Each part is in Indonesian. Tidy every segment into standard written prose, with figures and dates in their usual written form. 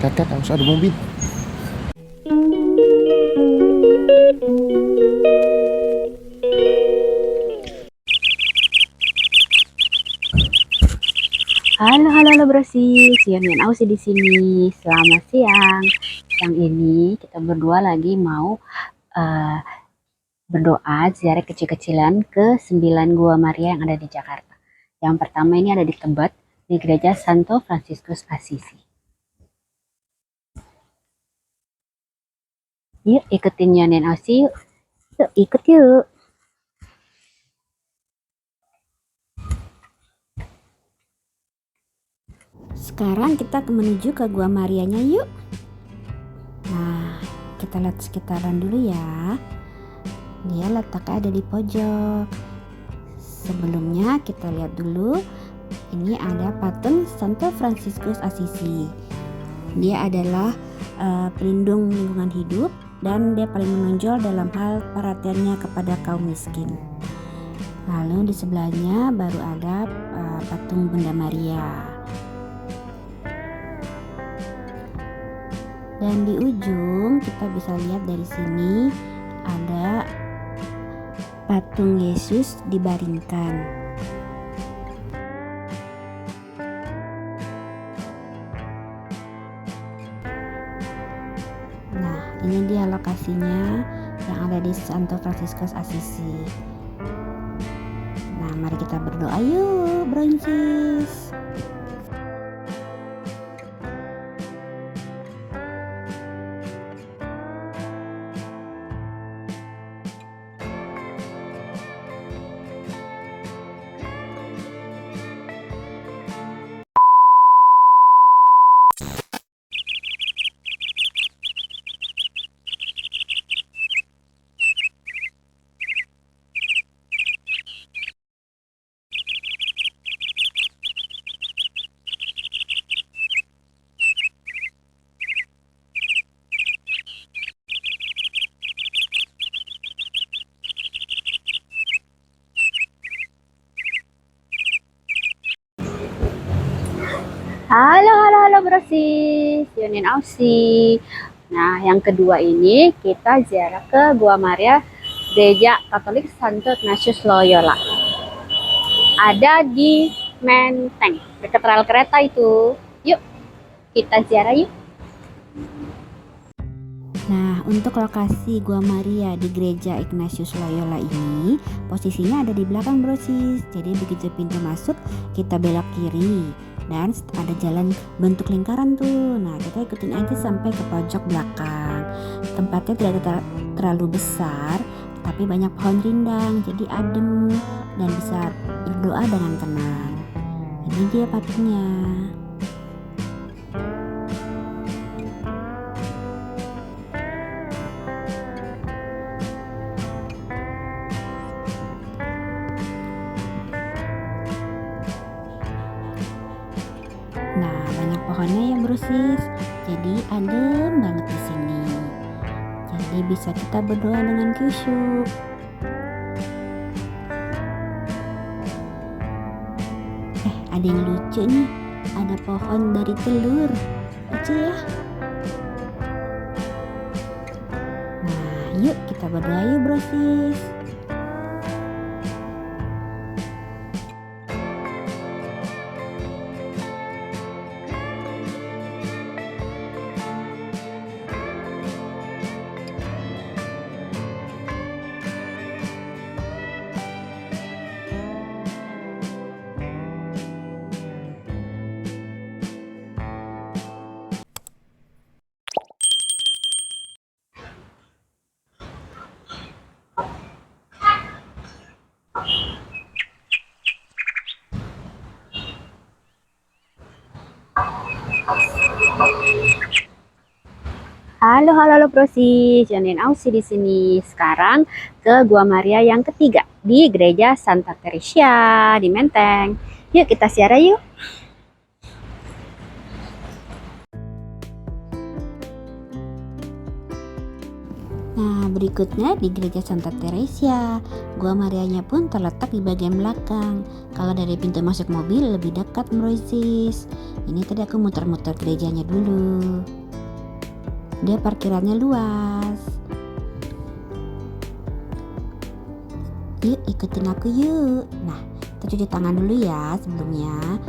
Tet, harus ada mobil. Halo, halo, halo Brosis, Yamian Ausi di sini. Selamat siang. Siang ini kita berdua lagi mau eh, berdoa ziarah kecil-kecilan ke 9 Gua Maria yang ada di Jakarta. Yang pertama ini ada di Tebet, di Gereja Santo Fransiskus Assisi. Yuk ikutin Yamian Ausi yuk. Yuk ikut yuk. Sekarang kita menuju ke Gua Marianya yuk. Nah, kita lihat sekitaran dulu ya. Dia letaknya ada di pojok. Sebelumnya kita lihat dulu, ini ada patung Santo Fransiskus Assisi. Dia adalah pelindung lingkungan hidup dan dia paling menonjol dalam hal perhatiannya kepada kaum miskin. Lalu di sebelahnya baru ada patung Bunda Maria. Dan di ujung kita bisa lihat dari sini ada patung Yesus dibaringkan. Nah, ini dia lokasinya yang ada di Santo Fransiskus Assisi. Nah, mari kita berdoa yuk, Broncis. Halo, halo, halo Brosis, Yonin Ausi. Nah, yang kedua ini kita ziarah ke Gua Maria Gereja Katolik Santo Ignatius Loyola. Ada di Menteng, dekat rel kereta itu. Yuk, kita ziarah yuk. Nah, untuk lokasi Gua Maria di Gereja Ignatius Loyola ini, posisinya ada di belakang Brosis. Jadi begitu pintu masuk, kita belok kiri. Dan ada jalan bentuk lingkaran tuh. Nah, kita ikutin aja sampai ke pojok belakang. Tempatnya tidak terlalu besar, tapi banyak pohon rindang, jadi adem dan bisa berdoa dengan tenang. Ini dia patungnya. Nah, banyak pohonnya ya Brosis. Jadi adem banget di sini. Jadi bisa kita berdoa dengan khusyuk. Ada yang lucu nih. Ada pohon dari telur. Lucu ya. Nah, yuk kita berdoa yuk Brosis. Halo, halo, halo Brosis, Janin Ausi di sini. Sekarang ke Gua Maria yang ketiga di Gereja Santa Teresia di Menteng. Yuk kita ziarah yuk. Nah, berikutnya di gereja Santa Teresia, gua Marianya pun terletak di bagian belakang. Kalau dari pintu masuk mobil lebih dekat, Brosis. Ini tadi aku muter-muter gerejanya dulu. Dia parkirannya luas. Yuk, ikutin aku yuk. Nah, kita cuci tangan dulu ya sebelumnya.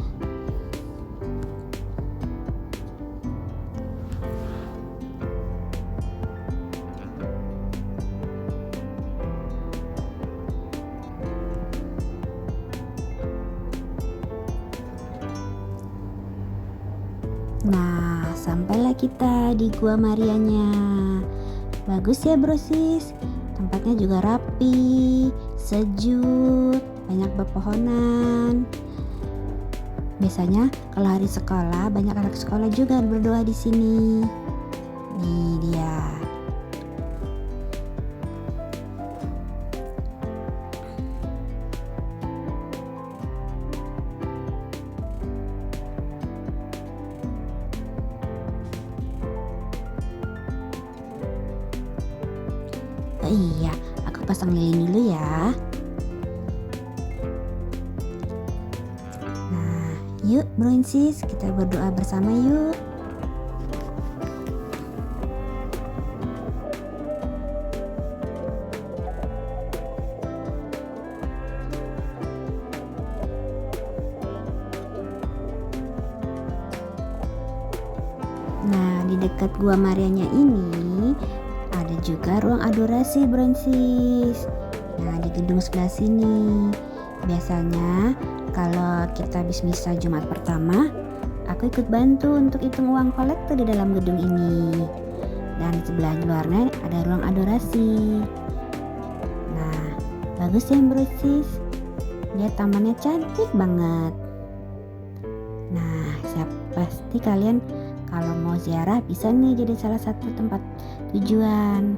Nah, sampailah kita di Gua Marianya. Bagus ya, Brosis. Tempatnya juga rapi, sejuk, banyak pepohonan. Biasanya kalau hari sekolah, banyak anak sekolah juga berdoa di sini. Nih dia. Oh iya, aku pasang lilin dulu ya. Nah, yuk Brosis, kita berdoa bersama yuk. Nah, di dekat Gua Marianya ini ada juga ruang adorasi, Brosis. Nah, di gedung sebelah sini. Biasanya kalau kita habis misa Jumat pertama, aku ikut bantu untuk hitung uang kolektor di dalam gedung ini. Dan sebelah luarnya ada ruang adorasi. Nah, bagus ya, Brosis. Dia tamannya cantik banget. Nah, pasti kalian kalau mau ziarah bisa nih jadi salah satu tempat tujuan.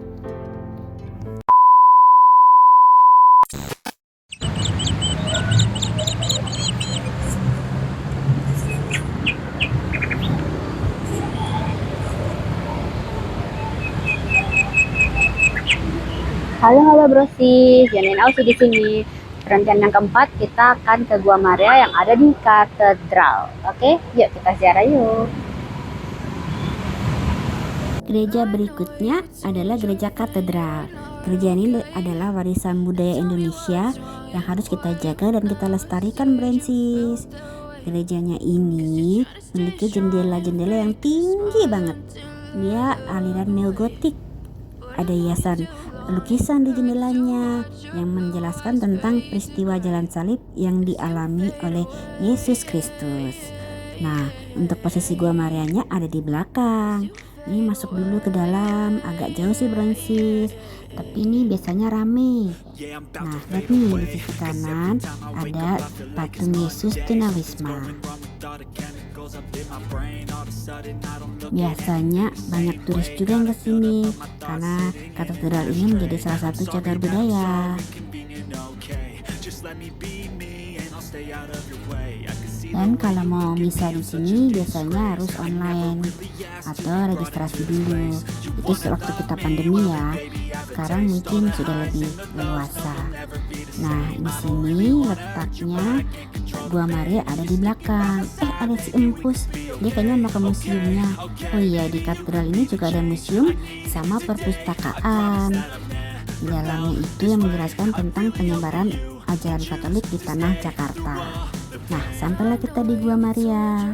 Halo Brosis, Janin Ausi di sini. Perhentian yang keempat kita akan ke Gua Maria yang ada di katedral. Oke, yuk kita ziarah yuk. Gereja berikutnya adalah gereja katedral. Gereja ini adalah warisan budaya Indonesia yang harus kita jaga dan kita lestarikan, Brosis. Gerejanya ini memiliki jendela-jendela yang tinggi banget. Dia aliran neogotik. Ada hiasan lukisan di jendelanya yang menjelaskan tentang peristiwa jalan salib yang dialami oleh Yesus Kristus. Nah, untuk posisi Gua Marianya ada di belakang. Ini masuk dulu ke dalam, agak jauh sih Brosis, tapi ini biasanya rame. Nah, lihat nih di sisi kanan ada patung Yesus Tunawisma. Biasanya banyak turis juga yang kesini karena katedral ini menjadi salah satu cagar budaya. Dan kalau mau misa di sini biasanya harus online atau registrasi dulu. Itu sewaktu kita pandemi ya. Sekarang mungkin sudah lebih leluasa. Nah, di sini letaknya Gua Maria ada di belakang. Ada si Empus. Dia kayaknya mau ke museumnya. Oh iya, di katedral ini juga ada museum sama perpustakaan. Di dalamnya itu yang menjelaskan tentang penyebaran ajaran Katolik di tanah Jakarta. Nah, sampailah kita di Gua Maria.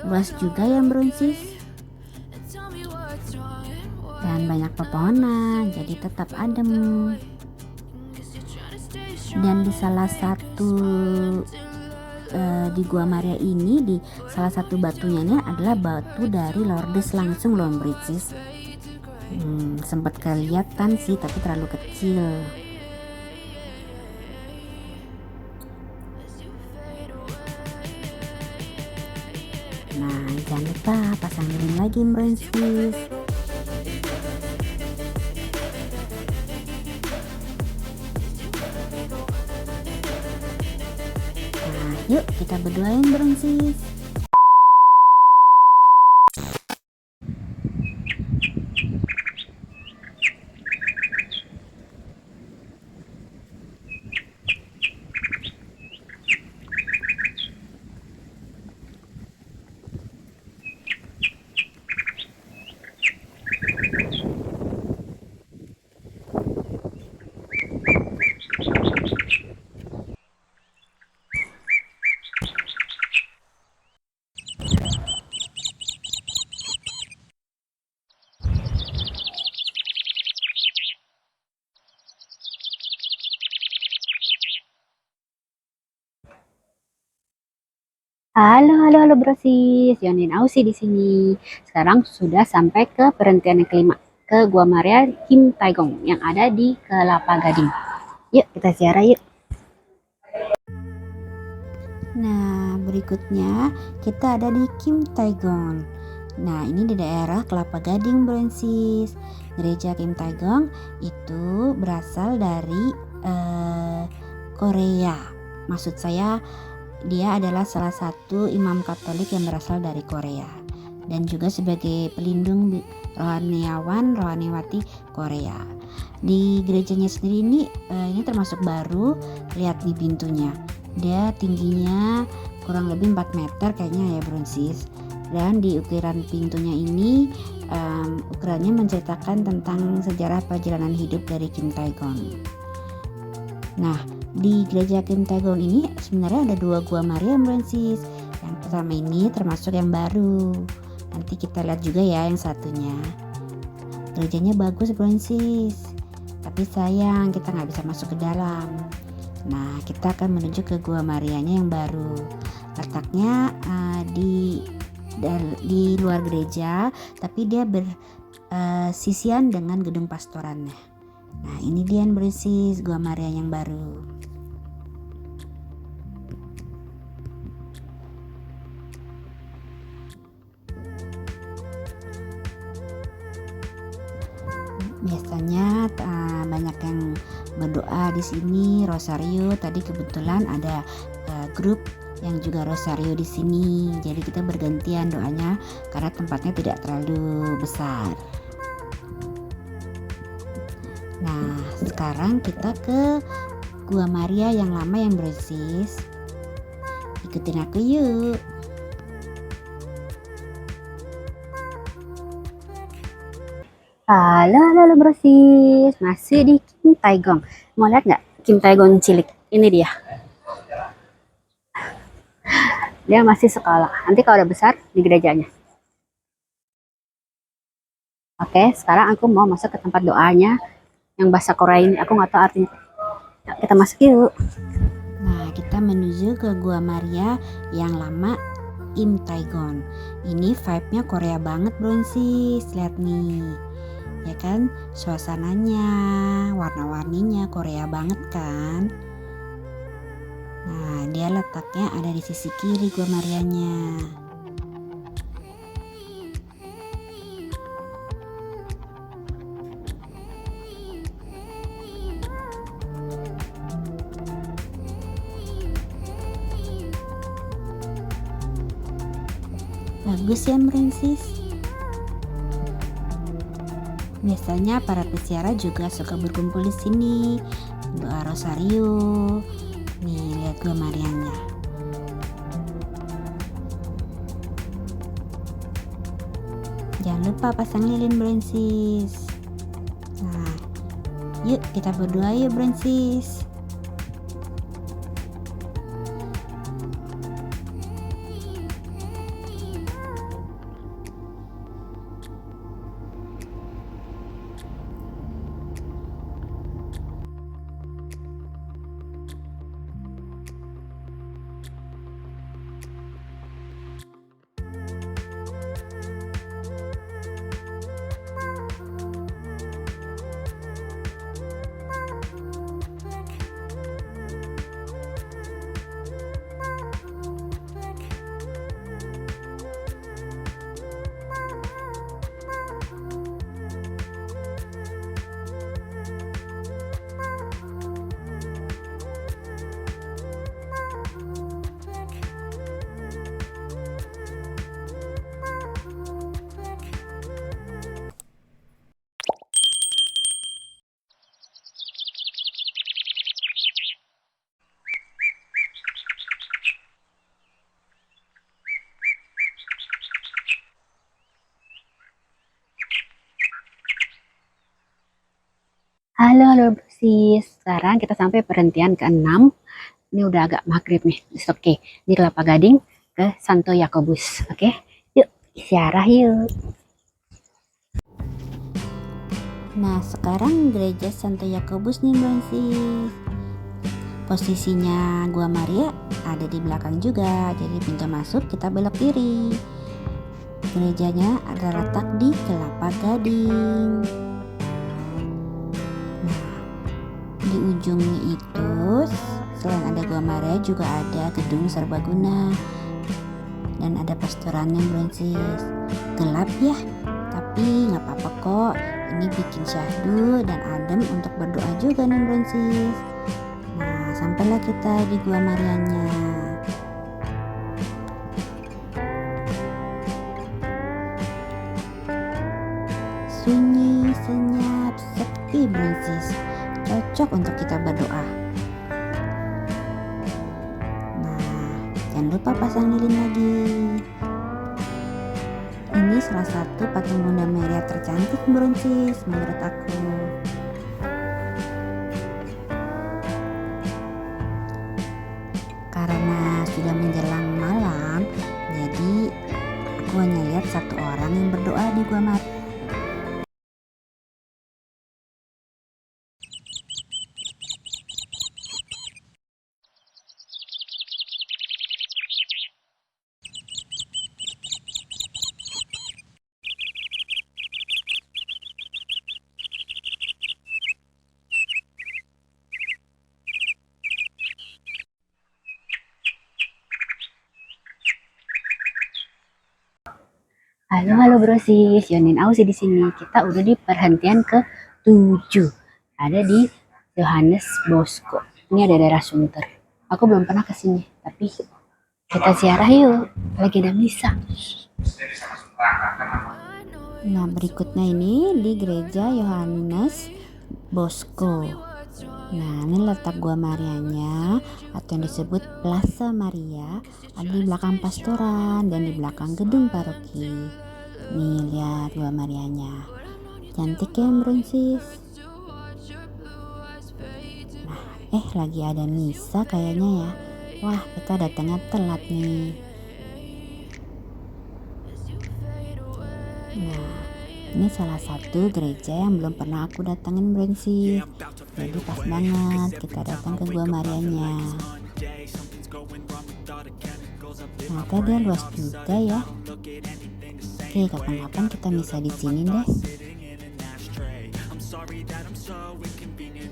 Luas juga ya, Brosis. Dan banyak pepohonan, jadi tetap adem. Dan di salah satu di Gua Maria ini, di salah satu batunya adalah batu dari Lourdes langsung loh, Brosis. Sempat kelihatan sih, tapi terlalu kecil. Nah, jangan lupa pasang lilin lagi, Brosis. Nah, yuk kita berdoain, Brosis. Halo Brosis, Yonin Ausi di sini. Sekarang sudah sampai ke perhentian yang kelima, ke Gua Maria Kim Taegong yang ada di Kelapa Gading. Yuk kita ziarah yuk. Nah, berikutnya kita ada di Kim Taegong. Nah, ini di daerah Kelapa Gading, Brancis. Gereja Kim Taegong itu berasal dari Korea. Maksud saya, dia adalah salah satu imam Katolik yang berasal dari Korea dan juga sebagai pelindung rohaniwati Korea. Di gerejanya sendiri ini termasuk baru. Lihat di pintunya. Dia tingginya kurang lebih 4 meter kayaknya ya Bronsis. Dan di ukiran pintunya ini ukurannya menceritakan tentang sejarah perjalanan hidup dari Kim Taegong. Nah, di gereja Kim Taegong ini sebenarnya ada 2 gua Maria Bronsis. Yang pertama ini termasuk yang baru. Nanti kita lihat juga ya yang satunya. Gerejanya bagus Bronsis, tapi sayang kita nggak bisa masuk ke dalam. Nah, kita akan menuju ke Gua Marianya yang baru. Letaknya di luar gereja, tapi dia bersisian dengan gedung pastorannya. Nah, ini dia yang Bronsis, Gua Maria yang baru. Biasanya banyak yang berdoa di sini rosario. Tadi kebetulan ada grup yang juga rosario di sini. Jadi kita bergantian doanya karena tempatnya tidak terlalu besar. Nah, sekarang kita ke Gua Maria yang lama yang Bronsis. Ikutin aku yuk. Halo Brosis, masih di Kim Taegong. Mau lihat nggak Kim Taegong cilik? Ini dia. Dia masih sekolah. Nanti kalau udah besar di gerejanya. Oke, sekarang aku mau masuk ke tempat doanya yang bahasa Korea ini. Aku nggak tahu artinya. Yuk, kita masuk yuk. Nah, kita menuju ke Gua Maria yang lama Kim Taegong. Ini vibe-nya Korea banget Bronsis. Lihat nih. Ya kan, suasananya, warna-warninya Korea banget kan. Nah, dia letaknya ada di sisi kiri Gua Marianya. Bagus ya Bronsis. Biasanya para peziarah juga suka berkumpul di sini, doa rosario. Nih, lihat Gua Marianya. Jangan lupa pasang lilin Bronsis. Nah, yuk kita berdoa yuk Bronsis. Halo Brosis. Sekarang kita sampai perhentian ke-6. Ini udah agak maghrib nih. Oke, di Kelapa Gading ke Santo Yakobus. Oke, yuk ziarah yuk. Nah, sekarang gereja Santo Yakobus nih Bronsis. Posisinya Gua Maria ada di belakang juga, jadi pintu masuk kita belok kiri. Gerejanya ada letak di Kelapa Gading. Nah, di ujung itu selain ada Gua Maria juga ada gedung serbaguna dan ada restorannya Bronsis. Gelap ya, tapi nggak apa-apa kok. Ini bikin syahdu dan adem untuk berdoa juga nih Bronsis. Nah, sampailah kita di Gua Marianya. Sunyi, senyap, sepi Bronsis. Cocok untuk kita berdoa. Nah, jangan lupa pasang lilin lagi. Ini salah satu patung Bunda Maria tercantik Bronsis menurut aku. Karena sudah menjelang malam, jadi aku hanya lihat satu orang yang berdoa di Gua Maria. Halo Brosis, Yonin Ausi di sini. Kita udah di perhentian ke-7. Ada di Johannes Bosco. Ini ada daerah Sunter. Aku belum pernah ke sini, tapi kita ziarah yuk. Lagi ada misa. Nah, berikutnya ini di gereja Yohannes Bosco. Nah, ini letak Gua Marianya atau yang disebut Plaza Maria, ada di belakang pastoran dan di belakang gedung paroki. Nih, lihat Gua Marianya. Cantik ya, Bronsis. Nah, lagi ada misa kayaknya ya. Wah, kita datangnya telat nih. Nah, ini salah satu gereja yang belum pernah aku datangin Bronsis. Jadi pas banget kita datang ke Gua Marianya. Ternyata dia luas juga ya. Oke, kapan-kapan kita bisa di sini deh.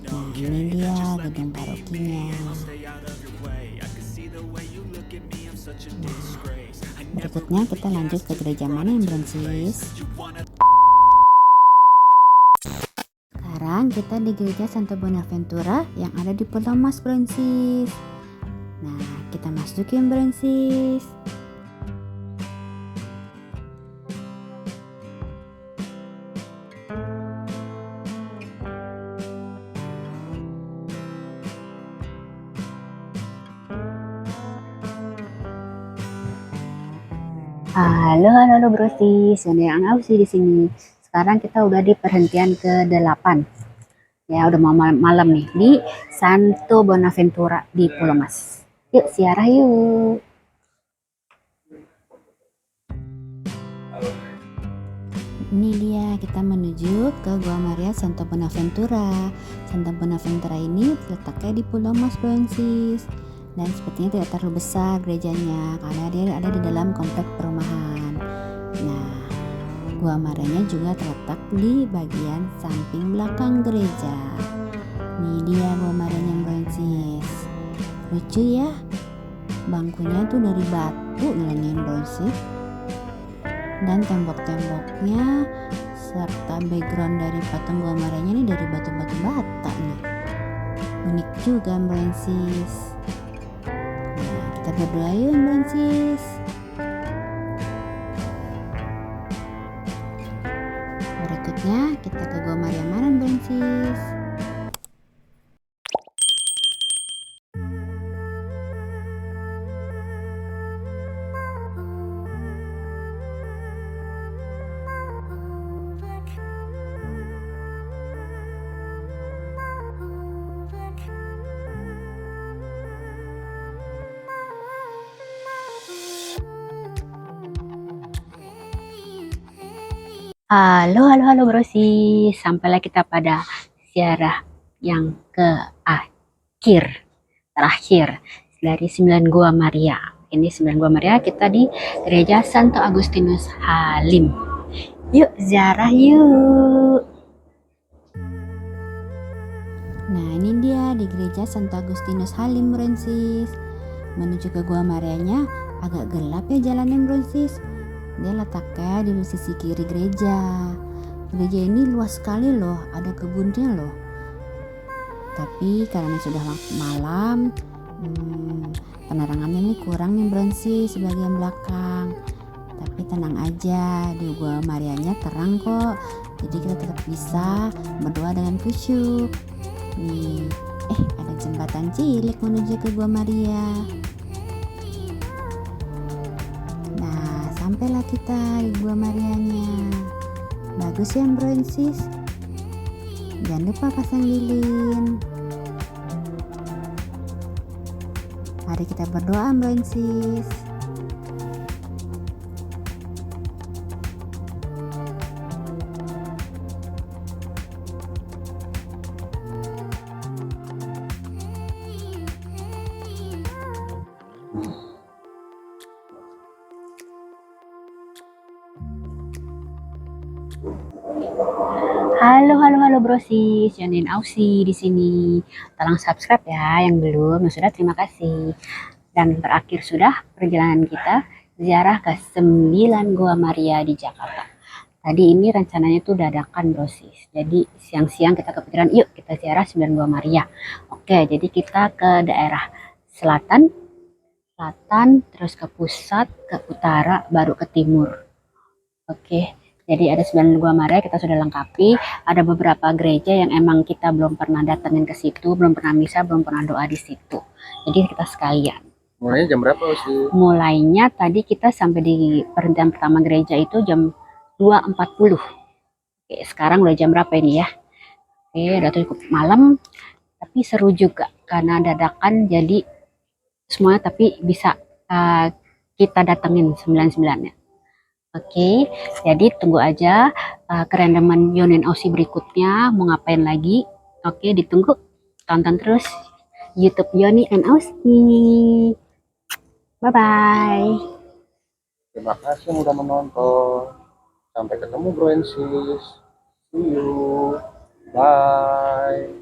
Nah, ini dia gedung parokinya. Nah, berikutnya kita lanjut ke gereja mana yang Bronsis? Sekarang kita di gereja Santo Bonaventura yang ada di Pulau Mas Bronsis. Nah, kita masukin Bronsis. Halo Brosis, Yonin Ausi di sini. Sekarang kita udah di perhentian ke-8. Ya, udah mau malam nih di Santo Bonaventura di Pulau Mas. Yuk, ziarah yuk. Ini dia, kita menuju ke Gua Maria Santo Bonaventura. Santo Bonaventura ini letaknya di Pulau Mas Bronsis. Dan sepertinya tidak terlalu besar gerejanya karena dia ada di dalam komplek perumahan. Nah, Gua Marianya juga terletak di bagian samping belakang gereja. Ini dia Gua Marianya Bronsis. Lucu ya, bangkunya tuh dari batu nilainya Bronsis. Dan tembok-temboknya serta background dari patung Gua Marianya ini dari batu-batu bata nih. Unik juga Bronsis. Nah, kita berdoa yuk Bronsis. Berikutnya kita ke Gua Maria mana Bronsis? Halo Brosis, sampailah kita pada ziarah yang ke akhir. terakhir dari 9 Gua Maria. Ini 9 Gua Maria, kita di Gereja Santo Agustinus Halim. Yuk ziarah yuk. Nah, ini dia di gereja Santo Agustinus Halim, Bronsis. Menuju ke Gua Marianya agak gelap ya jalannya, Bronsis. Dia letaknya di sisi kiri gereja. Gereja ini luas sekali loh, ada kebunnya loh. Tapi karena sudah malam, penerangannya ini kurang nih, Bronsis, sebagian belakang. Tapi tenang aja, di Gua Marianya terang kok. Jadi kita tetap bisa berdoa dengan khusyuk. Nih, ada jembatan cilik menuju ke Gua Maria. Nah, sampailah kita di Gua Marianya. Bagus ya, Bronsis. Jangan lupa pasang lilin. Mari kita berdoa, Bronsis. Halo Brosis, Yanin Ausi di sini. Tolong subscribe ya yang belum, yang sudah terima kasih. Dan berakhir sudah perjalanan kita ziarah ke 9 Gua Maria di Jakarta. Tadi ini rencananya tuh dadakan Brosis. Jadi siang-siang kita kepikiran yuk kita ziarah 9 Gua Maria. Oke, jadi kita ke daerah selatan, terus ke pusat, ke utara, baru ke timur. Oke. Jadi ada 9 Gua Maria kita sudah lengkapi. Ada beberapa gereja yang emang kita belum pernah datengin ke situ, belum pernah misa, belum pernah doa di situ. Jadi kita sekalian. Mulainya jam berapa sih? Mulainya tadi kita sampai di perhentian pertama gereja itu jam 2.40. Oke, sekarang udah jam berapa ini ya? Oke, udah cukup malam, tapi seru juga karena dadakan jadi semuanya tapi bisa kita datengin 9-9-nya. Oke, jadi tunggu aja kerandoman Yonin Ausi berikutnya mau ngapain lagi. Oke, ditunggu. Tonton terus YouTube Yoni and Ausi. Bye-bye. Terima kasih yang udah menonton. Sampai ketemu, Bro and Sis. See you. Bye.